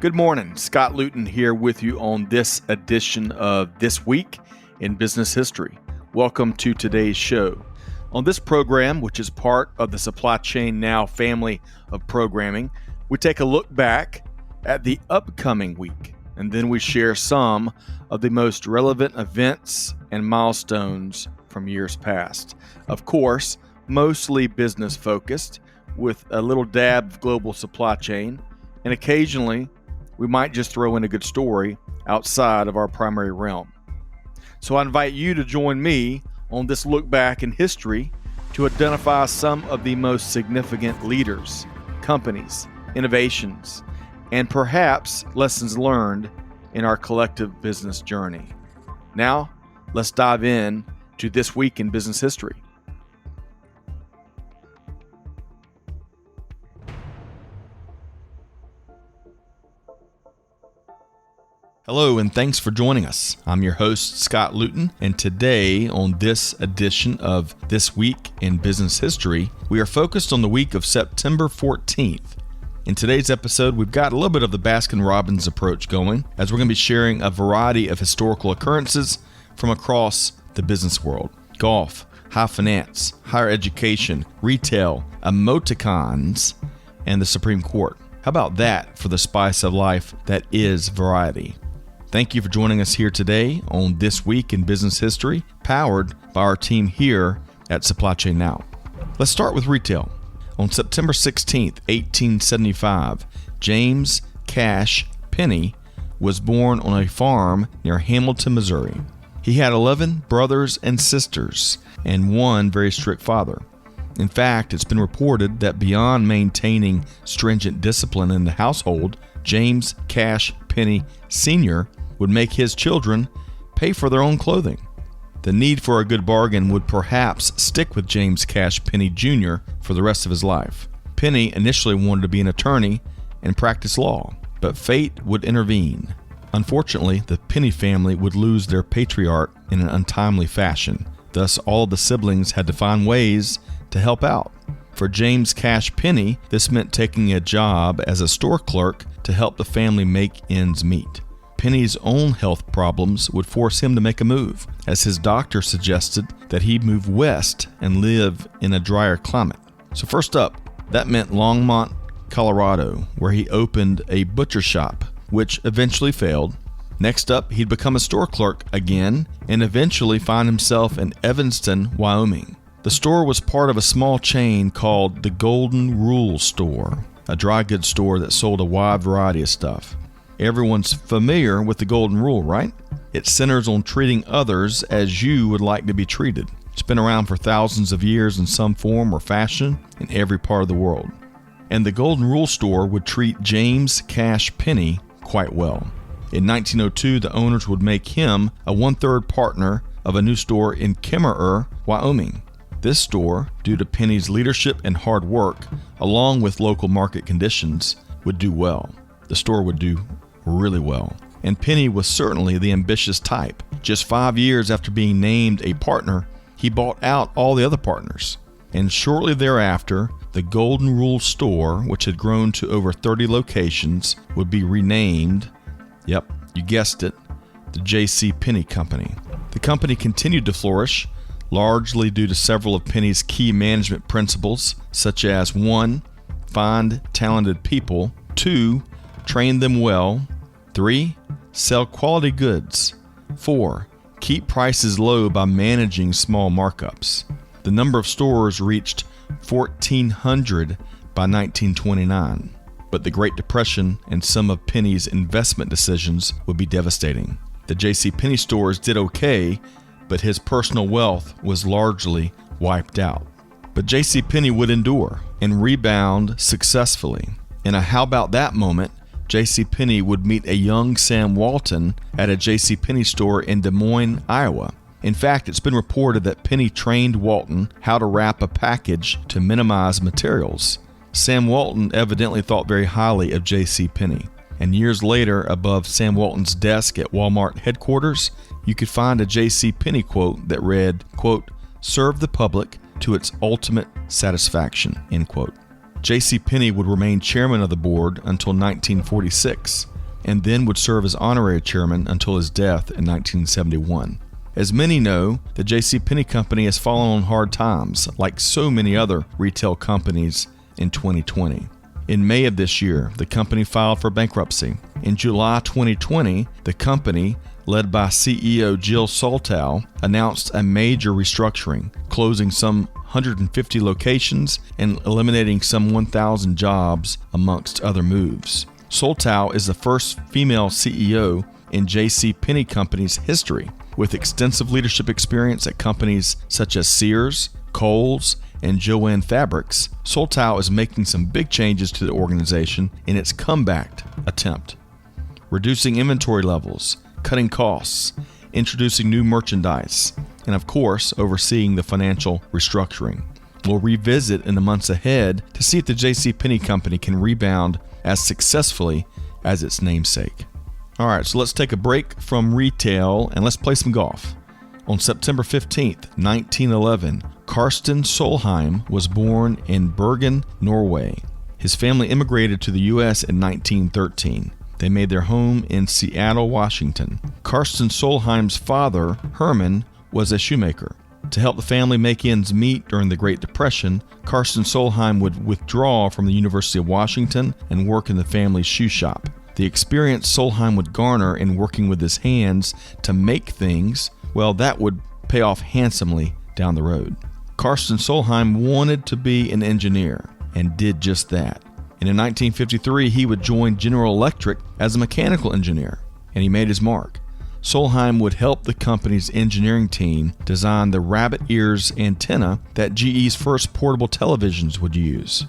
Good morning. Scott Luton here with you on this edition of This Week in Business History. Welcome to today's show. On this program, which is part of the Supply Chain Now family of programming, we take a look back at the upcoming week, and then we share some of the most relevant events and milestones from years past. Of course, mostly business focused, with a little dab of global supply chain, and occasionally we might just throw in a good story outside of our primary realm. So I invite you to join me on this look back in history to identify some of the most significant leaders, companies, innovations, and perhaps lessons learned in our collective business journey. Now, let's dive in to This Week in Business History. Hello, and thanks for joining us. I'm your host, Scott Luton, and today on this edition of This Week in Business History, we are focused on the week of September 14th. In today's episode, we've got a little bit of the Baskin-Robbins approach going, as we're going to be sharing a variety of historical occurrences from across the business world. Golf, high finance, higher education, retail, emoticons, and the Supreme Court. How about that for the spice of life that is variety? Thank you for joining us here today on This Week in Business History, powered by our team here at Supply Chain Now. Let's start with retail. On September 16th, 1875, James Cash Penney was born on a farm near Hamilton, Missouri. He had 11 brothers and sisters and one very strict father. In fact, it's been reported that beyond maintaining stringent discipline in the household, James Cash Penney Sr. would make his children pay for their own clothing. The need for a good bargain would perhaps stick with James Cash Penney Jr. for the rest of his life. Penney initially wanted to be an attorney and practice law, but fate would intervene. Unfortunately, the Penney family would lose their patriarch in an untimely fashion. Thus, all of the siblings had to find ways to help out. For James Cash Penney, this meant taking a job as a store clerk to help the family make ends meet. Penney's own health problems would force him to make a move, as his doctor suggested that he move west and live in a drier climate. So first up, that meant Longmont, Colorado, where he opened a butcher shop, which eventually failed. Next up, he'd become a store clerk again and eventually find himself in Evanston, Wyoming. The store was part of a small chain called the Golden Rule Store, a dry goods store that sold a wide variety of stuff. Everyone's familiar with the Golden Rule, right? It centers on treating others as you would like to be treated. It's been around for thousands of years in some form or fashion in every part of the world. And the Golden Rule Store would treat James Cash Penney quite well. In 1902, the owners would make him a one-third partner of a new store in Kemmerer, Wyoming. This store, due to Penney's leadership and hard work, along with local market conditions, would do well. The store would do really well. And Penney was certainly the ambitious type. Just 5 years after being named a partner, he bought out all the other partners. And shortly thereafter, the Golden Rule Store, which had grown to over 30 locations, would be renamed, yep, you guessed it, the J.C. Penney Company. The company continued to flourish, largely due to several of Penney's key management principles, such as 1. Find talented people, 2. Train them well, 3. Sell quality goods, 4. Keep prices low by managing small markups. The number of stores reached 1,400 by 1929, but the Great Depression and some of Penney's investment decisions would be devastating. The J.C. Penney stores did okay, but his personal wealth was largely wiped out. But J.C. Penney would endure and rebound successfully. In a how about that moment, J.C. Penney would meet a young Sam Walton at a J.C. Penney store in Des Moines, Iowa. In fact, it's been reported that Penney trained Walton how to wrap a package to minimize materials. Sam Walton evidently thought very highly of J.C. Penney. And years later, above Sam Walton's desk at Walmart headquarters, you could find a J.C. Penney quote that read, quote, "Serve the public to its ultimate satisfaction," end quote. J.C. Penney would remain chairman of the board until 1946, and then would serve as honorary chairman until his death in 1971. As many know, the J.C. Penney Company has fallen on hard times, like so many other retail companies in 2020. In May of this year, the company filed for bankruptcy. In July 2020, the company, led by CEO Jill Solheim, announced a major restructuring, closing some 150 locations and eliminating some 1,000 jobs, amongst other moves. Solheim is the first female CEO in J.C. Penney Company's history, with extensive leadership experience at companies such as Sears, Kohl's, and Jo-Ann Fabrics. Solheim is making some big changes to the organization in its comeback attempt, reducing inventory levels, cutting costs, introducing new merchandise, and of course, overseeing the financial restructuring. We'll revisit in the months ahead to see if the J.C. Penney Company can rebound as successfully as its namesake. All right, so let's take a break from retail and let's play some golf. On September 15th, 1911, Karsten Solheim was born in Bergen, Norway. His family immigrated to the U.S. in 1913. They made their home in Seattle, Washington. Karsten Solheim's father, Herman, was a shoemaker. To help the family make ends meet during the Great Depression, Karsten Solheim would withdraw from the University of Washington and work in the family's shoe shop. The experience Solheim would garner in working with his hands to make things, well, that would pay off handsomely down the road. Karsten Solheim wanted to be an engineer and did just that. And in 1953, he would join General Electric as a mechanical engineer, and he made his mark. Solheim would help the company's engineering team design the rabbit ears antenna that GE's first portable televisions would use.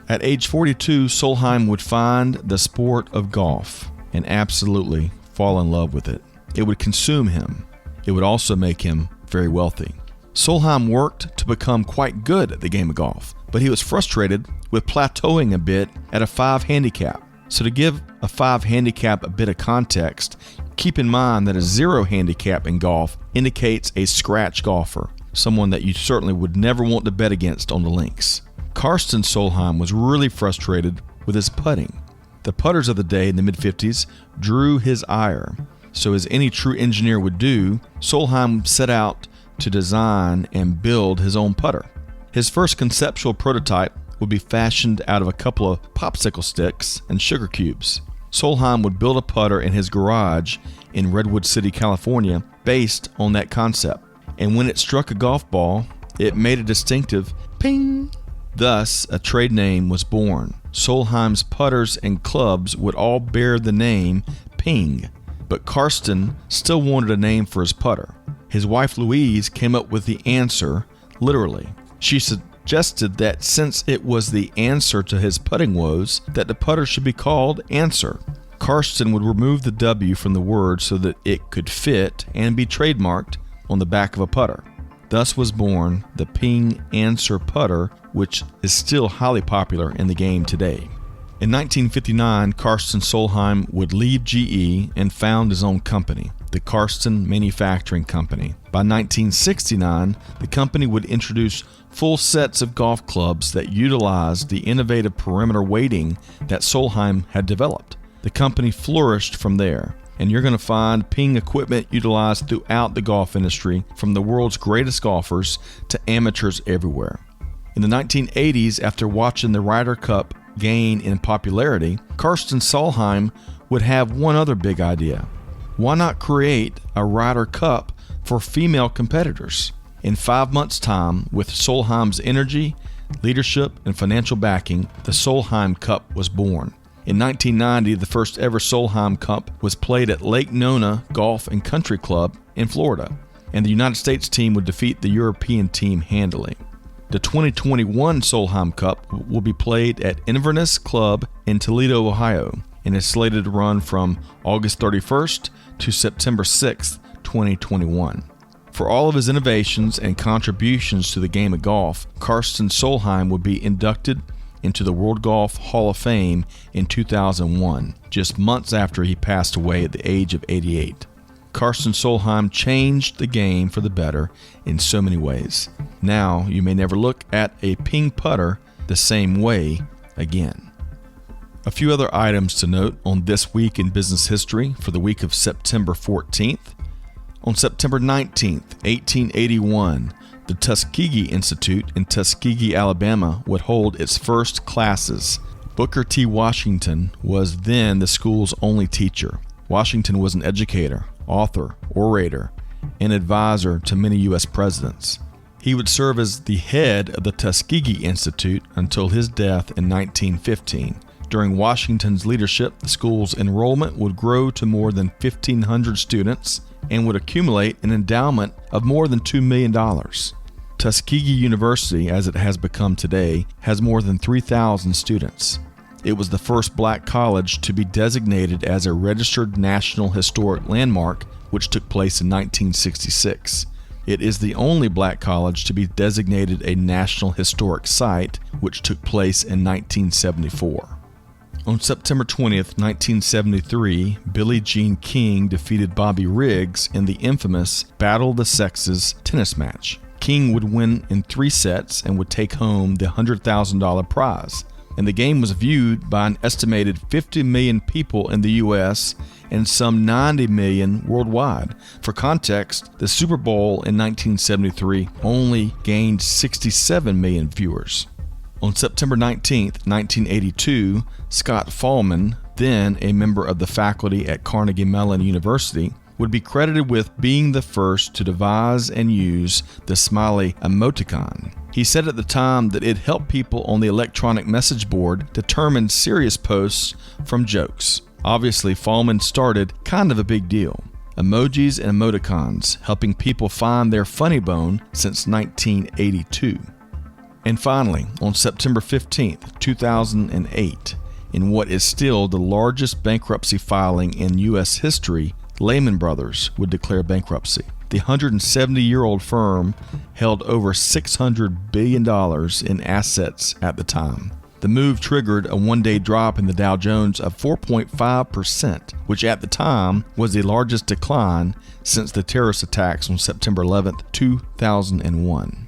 At age 42, Solheim would find the sport of golf and absolutely fall in love with it. It would consume him. It would also make him very wealthy. Solheim worked to become quite good at the game of golf, but he was frustrated with plateauing a bit at a 5 handicap. So to give a 5 handicap a bit of context, keep in mind that a 0 handicap in golf indicates a scratch golfer, someone that you certainly would never want to bet against on the links. Karsten Solheim was really frustrated with his putting. The putters of the day in the mid-50s drew his ire. So as any true engineer would do, Solheim set out to design and build his own putter. His first conceptual prototype would be fashioned out of a couple of popsicle sticks and sugar cubes. Solheim would build a putter in his garage in Redwood City, California, based on that concept. And when it struck a golf ball, it made a distinctive ping. Thus, a trade name was born. Solheim's putters and clubs would all bear the name Ping, but Karsten still wanted a name for his putter. His wife Louise came up with the answer, literally. She suggested that since it was the answer to his putting woes, that the putter should be called Answer. Karsten would remove the W from the word so that it could fit and be trademarked on the back of a putter. Thus was born the Ping Answer putter, which is still highly popular in the game today. In 1959, Karsten Solheim would leave GE and found his own company, the Karsten Manufacturing Company. By 1969, the company would introduce full sets of golf clubs that utilized the innovative perimeter weighting that Solheim had developed. The company flourished from there, and you're going to find Ping equipment utilized throughout the golf industry, from the world's greatest golfers to amateurs everywhere. In the 1980s, after watching the Ryder Cup gain in popularity, Karsten Solheim would have one other big idea. Why not create a Ryder Cup for female competitors? In 5 months' time, with Solheim's energy, leadership, and financial backing, the Solheim Cup was born. In 1990, the first ever Solheim Cup was played at Lake Nona Golf and Country Club in Florida, and the United States team would defeat the European team handily. The 2021 Solheim Cup will be played at Inverness Club in Toledo, Ohio, and is slated to run from August 31st to September 6th, 2021. For all of his innovations and contributions to the game of golf, Karsten Solheim would be inducted into the World Golf Hall of Fame in 2001, just months after he passed away at the age of 88. Karsten Solheim changed the game for the better in so many ways. Now, you may never look at a Ping putter the same way again. A few other items to note on This Week in Business History for the week of September 14th. On September 19th, 1881, the Tuskegee Institute in Tuskegee, Alabama would hold its first classes. Booker T. Washington was then the school's only teacher. Washington was an educator, author, orator, and advisor to many U.S. presidents. He would serve as the head of the Tuskegee Institute until his death in 1915. During Washington's leadership, the school's enrollment would grow to more than 1,500 students and would accumulate an endowment of more than $2 million. Tuskegee University, as it has become today, has more than 3,000 students. It was the first black college to be designated as a registered National Historic Landmark, which took place in 1966. It is the only black college to be designated a National Historic Site, which took place in 1974. On September 20th, 1973, Billie Jean King defeated Bobby Riggs in the infamous Battle of the Sexes tennis match. King would win in 3 sets and would take home the $100,000 prize. And the game was viewed by an estimated 50 million people in the U.S. and some 90 million worldwide. For context, the Super Bowl in 1973 only gained 67 million viewers. On September 19, 1982, Scott Luton, then a member of the faculty at Carnegie Mellon University, would be credited with being the first to devise and use the smiley emoticon. He said at the time that it helped people on the electronic message board determine serious posts from jokes. Obviously, Luton started kind of a big deal. Emojis and emoticons helping people find their funny bone since 1982. And finally, on September 15th, 2008, in what is still the largest bankruptcy filing in U.S. history, Lehman Brothers would declare bankruptcy. The 170-year-old firm held over $600 billion in assets at the time. The move triggered a one-day drop in the Dow Jones of 4.5%, which at the time was the largest decline since the terrorist attacks on September 11th, 2001.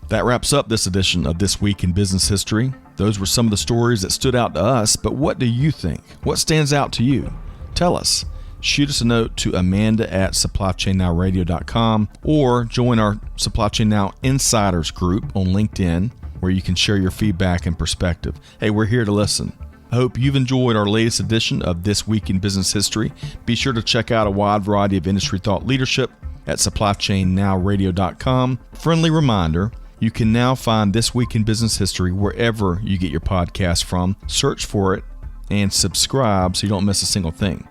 That wraps up this edition of This Week in Business History. Those were some of the stories that stood out to us, but what do you think? What stands out to you? Tell us. Shoot us a note to amanda@supplychainnowradio.com or join our Supply Chain Now Insiders group on LinkedIn where you can share your feedback and perspective. Hey, we're here to listen. I hope you've enjoyed our latest edition of This Week in Business History. Be sure to check out a wide variety of industry thought leadership at supplychainnowradio.com. Friendly reminder, you can now find This Week in Business History wherever you get your podcast from. Search for it and subscribe so you don't miss a single thing.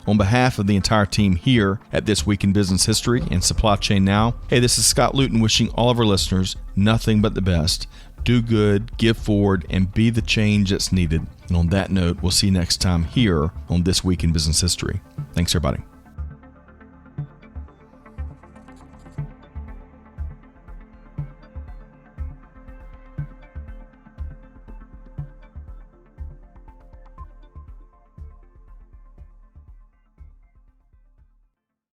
On behalf of the entire team here at This Week in Business History and Supply Chain Now, hey, this is Scott Luton wishing all of our listeners nothing but the best. Do good, give forward, and be the change that's needed. And on that note, we'll see you next time here on This Week in Business History. Thanks, everybody.